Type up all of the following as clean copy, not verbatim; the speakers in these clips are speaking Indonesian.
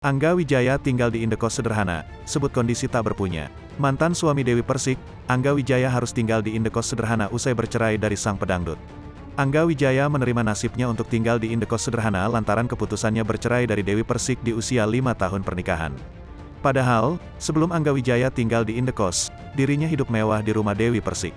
Angga Wijaya tinggal di indekos sederhana, sebut kondisi tak berpunya. Mantan suami Dewi Persik, Angga Wijaya harus tinggal di indekos sederhana usai bercerai dari sang pedangdut. Angga Wijaya menerima nasibnya untuk tinggal di indekos sederhana lantaran keputusannya bercerai dari Dewi Persik di usia 5 tahun pernikahan. Padahal, sebelum Angga Wijaya tinggal di indekos, dirinya hidup mewah di rumah Dewi Persik.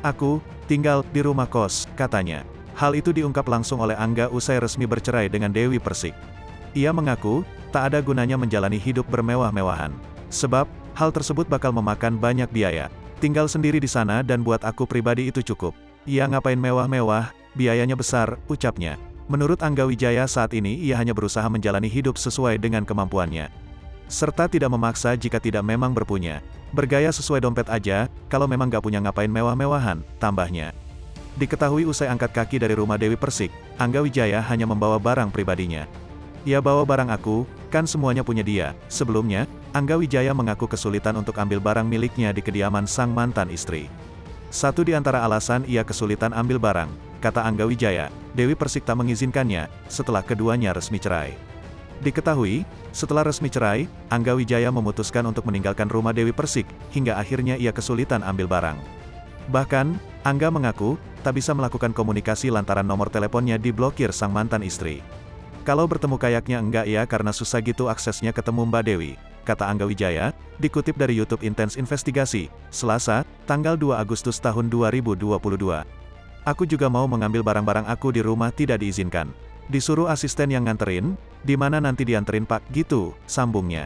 "Aku tinggal di rumah kos," katanya. Hal itu diungkap langsung oleh Angga usai resmi bercerai dengan Dewi Persik. Ia mengaku, tak ada gunanya menjalani hidup bermewah-mewahan. Sebab, hal tersebut bakal memakan banyak biaya. Tinggal sendiri di sana dan buat aku pribadi itu cukup. Ia ngapain mewah-mewah, biayanya besar, ucapnya. Menurut Angga Wijaya saat ini ia hanya berusaha menjalani hidup sesuai dengan kemampuannya. Serta tidak memaksa jika tidak memang berpunya. Bergaya sesuai dompet aja, kalau memang gak punya ngapain mewah-mewahan, tambahnya. Diketahui usai angkat kaki dari rumah Dewi Persik, Angga Wijaya hanya membawa barang pribadinya. "Ia bawa barang aku, kan semuanya punya dia." Sebelumnya, Angga Wijaya mengaku kesulitan untuk ambil barang miliknya di kediaman sang mantan istri. Satu di antara alasan ia kesulitan ambil barang, kata Angga Wijaya, Dewi Persik tak mengizinkannya, setelah keduanya resmi cerai. Diketahui, setelah resmi cerai, Angga Wijaya memutuskan untuk meninggalkan rumah Dewi Persik, hingga akhirnya ia kesulitan ambil barang. Bahkan, Angga mengaku, tak bisa melakukan komunikasi lantaran nomor teleponnya diblokir sang mantan istri. "Kalau bertemu kayaknya enggak ya karena susah gitu aksesnya ketemu Mbak Dewi," kata Angga Wijaya, dikutip dari YouTube Intens Investigasi, Selasa, tanggal 2 Agustus tahun 2022. "Aku juga mau mengambil barang-barang aku di rumah tidak diizinkan. Disuruh asisten yang nganterin, di mana nanti dianterin Pak, gitu," sambungnya.